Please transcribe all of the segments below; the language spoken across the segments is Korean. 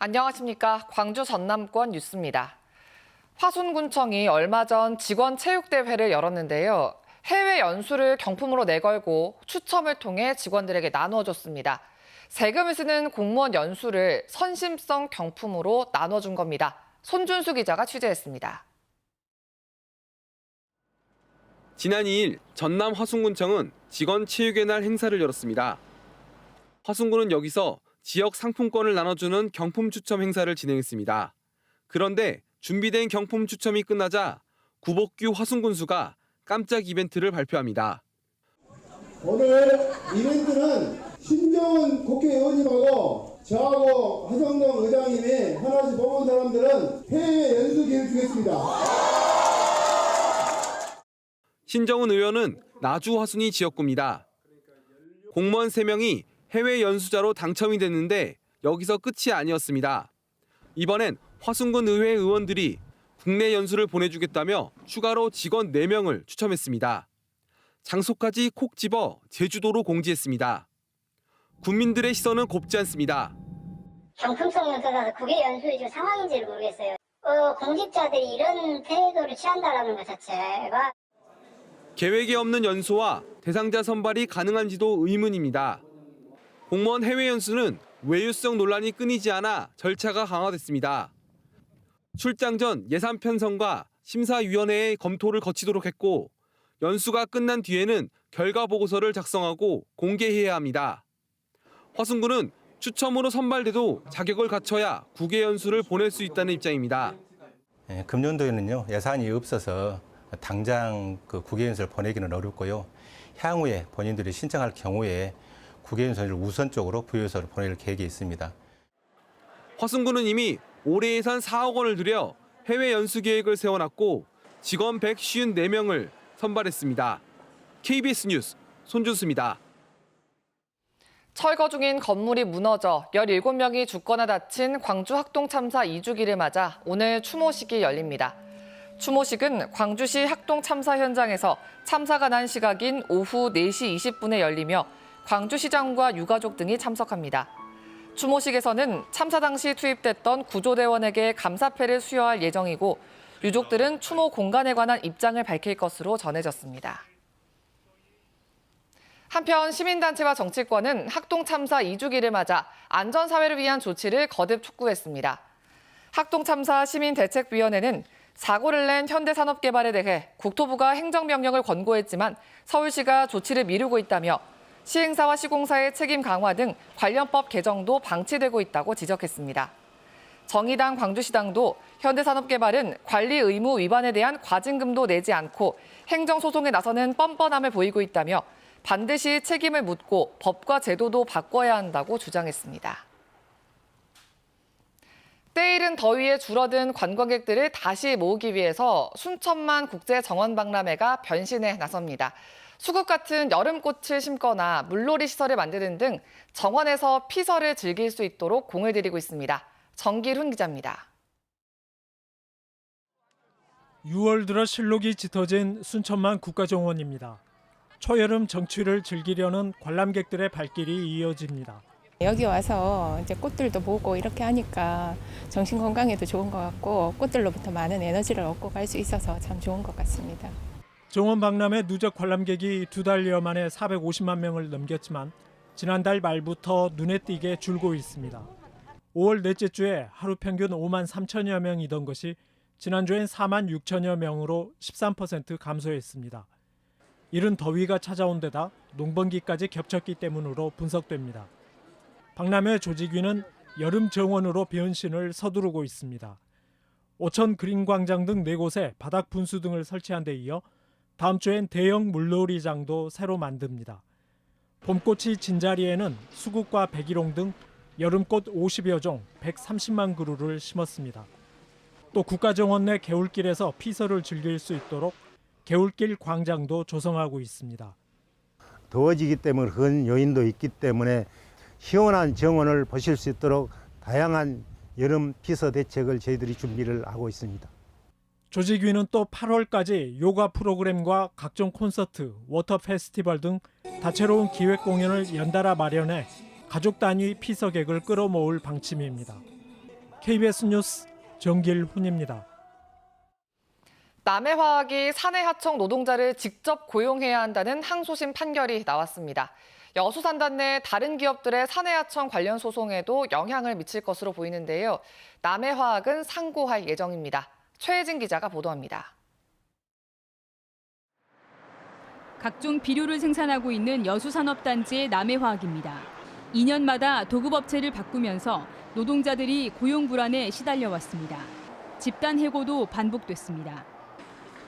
안녕하십니까. 광주 전남권 뉴스입니다. 화순군청이 얼마 전 직원 체육대회를 열었는데요. 해외 연수를 경품으로 내걸고 추첨을 통해 직원들에게 나누어줬습니다. 세금을 쓰는 공무원 연수를 선심성 경품으로 나눠준 겁니다. 손준수 기자가 취재했습니다. 지난 2일 전남 화순군청은 직원 체육의 날 행사를 열었습니다. 화순군은 여기서 지역 상품권을 나눠주는 경품 추첨 행사를 진행했습니다. 그런데 준비된 경품 추첨이 끝나자 구복규 화순군수가 깜짝 이벤트를 발표합니다. 오늘 이벤트는 신정은 국회의원님하고 저하고 하성동 의장님이 하나씩 뽑은 사람들은 해외 연수 기회를 주겠습니다. 신정은 의원은 나주 화순이 지역구입니다. 공무원 3명이 해외 연수자로 당첨이 됐는데 여기서 끝이 아니었습니다. 이번엔 화순군 의회 의원들이 국내 연수를 보내주겠다며 추가로 직원 4명을 추첨했습니다. 장소까지 콕 집어 제주도로 공지했습니다. 국민들의 시선은 곱지 않습니다. 경품성 연수라서 국외 연수의 지금 상황인지를 모르겠어요. 공직자들이 이런 태도를 취한다는 것 자체가 계획이 없는 연수와 대상자 선발이 가능한지도 의문입니다. 공무원 해외 연수는 외유성 논란이 끊이지 않아 절차가 강화됐습니다. 출장 전 예산 편성과 심사위원회의 검토를 거치도록 했고 연수가 끝난 뒤에는 결과 보고서를 작성하고 공개해야 합니다. 화순군은 추첨으로 선발돼도 자격을 갖춰야 국외 연수를 보낼 수 있다는 입장입니다. 금년도에는요 예산이 없어서 당장 국외 연수를 보내기는 어렵고요. 향후에 본인들이 신청할 경우에 국외 연수를 우선적으로 부여서로 보낼 계획이 있습니다. 화순군은 이미 올해 예산 4억 원을 들여 해외 연수 계획을 세워놨고 직원 154명을 선발했습니다. KBS 뉴스 손준수입니다. 철거 중인 건물이 무너져 17명이 죽거나 다친 광주 학동 참사 2주기를 맞아 오늘 추모식이 열립니다. 추모식은 광주시 학동 참사 현장에서 참사가 난 시각인 오후 4시 20분에 열리며 광주시장과 유가족 등이 참석합니다. 추모식에서는 참사 당시 투입됐던 구조대원에게 감사패를 수여할 예정이고 유족들은 추모 공간에 관한 입장을 밝힐 것으로 전해졌습니다. 한편 시민단체와 정치권은 학동 참사 2주기를 맞아 안전사회를 위한 조치를 거듭 촉구했습니다. 학동 참사 시민대책위원회는 사고를 낸 현대산업개발에 대해 국토부가 행정명령을 권고했지만 서울시가 조치를 미루고 있다며 시행사와 시공사의 책임 강화 등 관련법 개정도 방치되고 있다고 지적했습니다. 정의당 광주시당도 현대산업개발은 관리 의무 위반에 대한 과징금도 내지 않고 행정소송에 나서는 뻔뻔함을 보이고 있다며 반드시 책임을 묻고 법과 제도도 바꿔야 한다고 주장했습니다. 때이른 더위에 줄어든 관광객들을 다시 모으기 위해서 순천만 국제정원박람회가 변신에 나섭니다. 수국 같은 여름꽃을 심거나 물놀이 시설을 만드는 등 정원에서 피서를 즐길 수 있도록 공을 들이고 있습니다. 정길훈 기자입니다. 6월 들어 실록이 짙어진 순천만 국가정원입니다. 초여름 정취를 즐기려는 관람객들의 발길이 이어집니다. 여기 와서 이제 꽃들도 보고 이렇게 하니까 정신 건강에도 좋은 것 같고 꽃들로부터 많은 에너지를 얻고 갈 수 있어서 참 좋은 것 같습니다. 정원 박람회 누적 관람객이 2달여 만에 450만 명을 넘겼지만 지난달 말부터 눈에 띄게 줄고 있습니다. 5월 넷째 주에 하루 평균 5만 3천여 명이던 것이 지난주엔 4만 6천여 명으로 13% 감소했습니다. 이른 더위가 찾아온 데다 농번기까지 겹쳤기 때문으로 분석됩니다. 박람회 조직위는 여름 정원으로 변신을 서두르고 있습니다. 오천 그린광장 등 4곳에 바닥 분수 등을 설치한 데 이어 다음 주엔 대형 물놀이장도 새로 만듭니다. 봄꽃이 진 자리에는 수국과 백일홍 등 여름꽃 50여 종 130만 그루를 심었습니다. 또 국가정원 내 개울길에서 피서를 즐길 수 있도록 개울길 광장도 조성하고 있습니다. 더워지기 때문에 그런 요인도 있기 때문에 시원한 정원을 보실 수 있도록 다양한 여름 피서 대책을 저희들이 준비를 하고 있습니다. 조직위는 또 8월까지 요가 프로그램과 각종 콘서트, 워터 페스티벌 등 다채로운 기획 공연을 연달아 마련해 가족 단위 피서객을 끌어모을 방침입니다. KBS 뉴스 정길훈입니다. 남해화학이 사내하청 노동자를 직접 고용해야 한다는 항소심 판결이 나왔습니다. 여수산단 내 다른 기업들의 사내하청 관련 소송에도 영향을 미칠 것으로 보이는데요. 남해화학은 상고할 예정입니다. 최혜진 기자가 보도합니다. 각종 비료를 생산하고 있는 여수산업단지의 남해화학입니다. 2년마다 도급업체를 바꾸면서 노동자들이 고용 불안에 시달려왔습니다. 집단 해고도 반복됐습니다.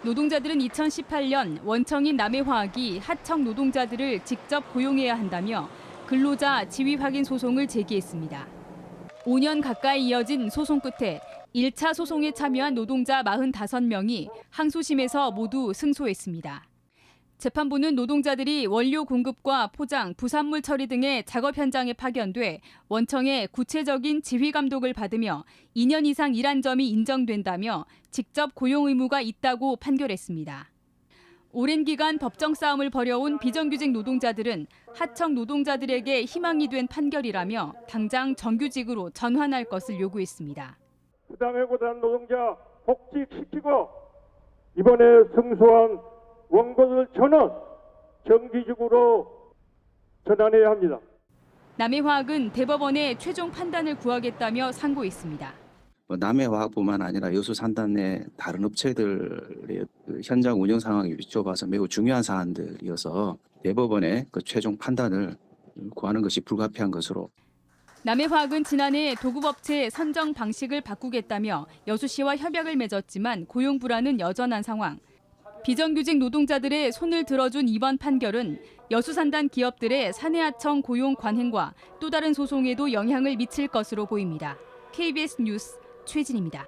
노동자들은 2018년 원청인 남해화학이 하청 노동자들을 직접 고용해야 한다며 근로자 지위 확인 소송을 제기했습니다. 5년 가까이 이어진 소송 끝에 1차 소송에 참여한 노동자 45명이 항소심에서 모두 승소했습니다. 재판부는 노동자들이 원료 공급과 포장, 부산물 처리 등의 작업 현장에 파견돼 원청의 구체적인 지휘 감독을 받으며 2년 이상 일한 점이 인정된다며 직접 고용 의무가 있다고 판결했습니다. 오랜 기간 법정 싸움을 벌여온 비정규직 노동자들은 하청 노동자들에게 희망이 된 판결이라며 당장 정규직으로 전환할 것을 요구했습니다. 부당해고된 노동자 복직시키고 이번에 승소한 원고들 전원 정규직으로 전환해야 합니다. 남해화학은 대법원에 최종 판단을 구하겠다며 상고했습니다. 남해화학뿐만 아니라 여수산단 내 다른 업체들의 현장 운영 상황에 비춰봐서 매우 중요한 사안들이어서 대법원의 그 최종 판단을 구하는 것이 불가피한 것으로. 남해화학은 지난해 도급업체 선정 방식을 바꾸겠다며 여수시와 협약을 맺었지만 고용 불안은 여전한 상황. 비정규직 노동자들의 손을 들어준 이번 판결은 여수산단 기업들의 사내하청 고용 관행과 또 다른 소송에도 영향을 미칠 것으로 보입니다. KBS 뉴스 최진입니다.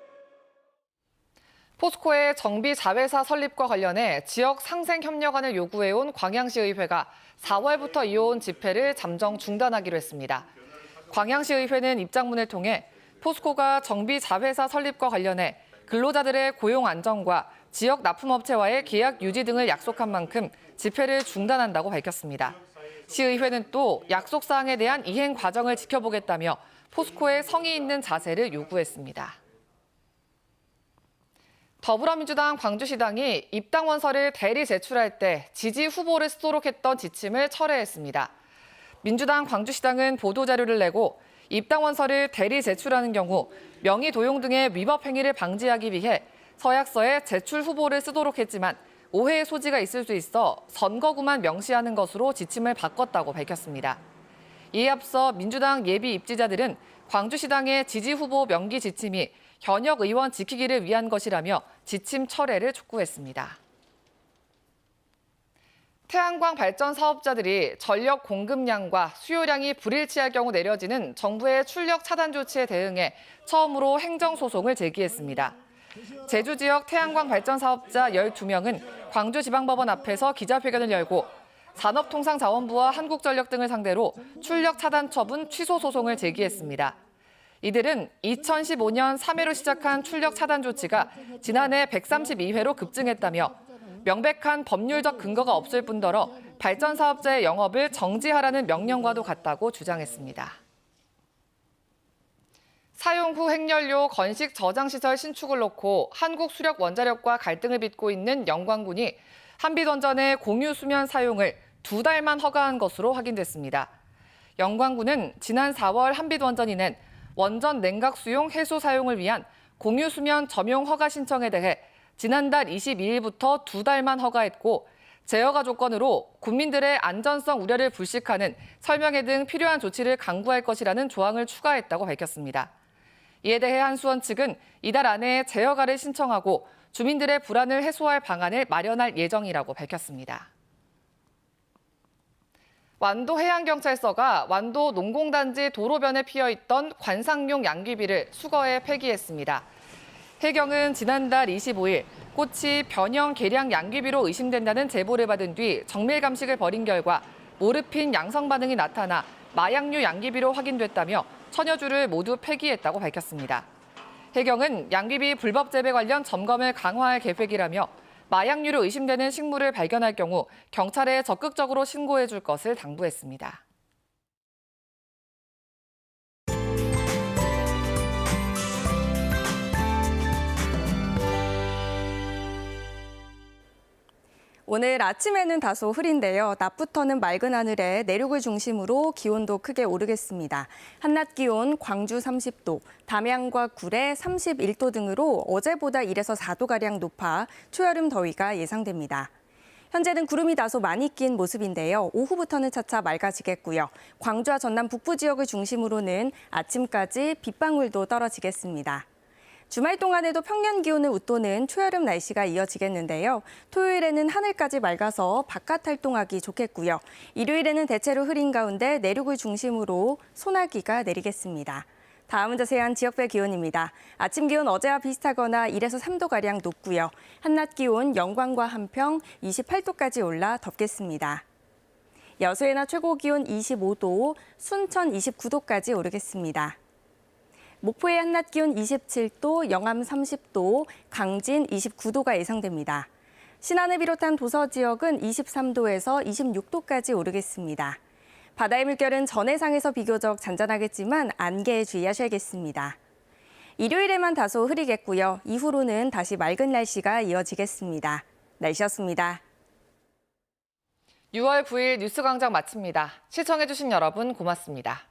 포스코의 정비 자회사 설립과 관련해 지역 상생 협력안을 요구해온 광양시의회가 4월부터 이어온 집회를 잠정 중단하기로 했습니다. 광양시의회는 입장문을 통해 포스코가 정비 자회사 설립과 관련해 근로자들의 고용 안정과 지역 납품업체와의 계약 유지 등을 약속한 만큼 집회를 중단한다고 밝혔습니다. 시의회는 또 약속 사항에 대한 이행 과정을 지켜보겠다며 포스코의 성의 있는 자세를 요구했습니다. 더불어민주당 광주시당이 입당 원서를 대리 제출할 때 지지 후보를 쓰도록 했던 지침을 철회했습니다. 민주당 광주시당은 보도자료를 내고 입당 원서를 대리 제출하는 경우 명의 도용 등의 위법 행위를 방지하기 위해 서약서에 제출 후보를 쓰도록 했지만 오해의 소지가 있을 수 있어 선거구만 명시하는 것으로 지침을 바꿨다고 밝혔습니다. 이에 앞서 민주당 예비 입지자들은 광주시당의 지지 후보 명기 지침이 현역 의원 지키기를 위한 것이라며 지침 철회를 촉구했습니다. 태양광 발전 사업자들이 전력 공급량과 수요량이 불일치할 경우 내려지는 정부의 출력 차단 조치에 대응해 처음으로 행정소송을 제기했습니다. 제주 지역 태양광 발전 사업자 12명은 광주지방법원 앞에서 기자회견을 열고 산업통상자원부와 한국전력 등을 상대로 출력 차단 처분 취소 소송을 제기했습니다. 이들은 2015년 3회로 시작한 출력 차단 조치가 지난해 132회로 급증했다며 명백한 법률적 근거가 없을 뿐더러 발전 사업자의 영업을 정지하라는 명령과도 같다고 주장했습니다. 사용 후 핵연료 건식 저장시설 신축을 놓고 한국수력원자력과 갈등을 빚고 있는 영광군이 한빛원전의 공유 수면 사용을 2달만 허가한 것으로 확인됐습니다. 영광군은 지난 4월 한빛원전이 낸 원전 냉각 수용 해소 사용을 위한 공유 수면 점용 허가 신청에 대해 지난달 22일부터 2달만 허가했고 제어가 조건으로 국민들의 안전성 우려를 불식하는 설명회 등 필요한 조치를 강구할 것이라는 조항을 추가했다고 밝혔습니다. 이에 대해 한수원 측은 이달 안에 제어가를 신청하고 주민들의 불안을 해소할 방안을 마련할 예정이라고 밝혔습니다. 완도 해양경찰서가 완도 농공단지 도로변에 피어있던 관상용 양귀비를 수거해 폐기했습니다. 해경은 지난달 25일 꽃이 변형 개량 양귀비로 의심된다는 제보를 받은 뒤 정밀 감식을 벌인 결과 모르핀 양성 반응이 나타나 마약류 양귀비로 확인됐다며 천여주를 모두 폐기했다고 밝혔습니다. 해경은 양귀비 불법 재배 관련 점검을 강화할 계획이라며 마약류로 의심되는 식물을 발견할 경우 경찰에 적극적으로 신고해 줄 것을 당부했습니다. 오늘 아침에는 다소 흐린데요. 낮부터는 맑은 하늘에 내륙을 중심으로 기온도 크게 오르겠습니다. 한낮 기온 광주 30도, 담양과 구례 31도 등으로 어제보다 1에서 4도가량 높아 초여름 더위가 예상됩니다. 현재는 구름이 다소 많이 낀 모습인데요. 오후부터는 차차 맑아지겠고요. 광주와 전남 북부 지역을 중심으로는 아침까지 빗방울도 떨어지겠습니다. 주말 동안에도 평년 기온을 웃도는 초여름 날씨가 이어지겠는데요. 토요일에는 하늘까지 맑아서 바깥 활동하기 좋겠고요. 일요일에는 대체로 흐린 가운데 내륙을 중심으로 소나기가 내리겠습니다. 다음은 자세한 지역별 기온입니다. 아침 기온 어제와 비슷하거나 1에서 3도가량 높고요. 한낮 기온 영광과 한평 28도까지 올라 덥겠습니다. 여수의 낮 최고 기온 25도, 순천 29도까지 오르겠습니다. 목포의 한낮 기온 27도, 영암 30도, 강진 29도가 예상됩니다. 신안을 비롯한 도서 지역은 23도에서 26도까지 오르겠습니다. 바다의 물결은 전해상에서 비교적 잔잔하겠지만 안개에 주의하셔야겠습니다. 일요일에만 다소 흐리겠고요. 이후로는 다시 맑은 날씨가 이어지겠습니다. 날씨였습니다. 6월 9일 뉴스광장 마칩니다. 시청해주신 여러분 고맙습니다.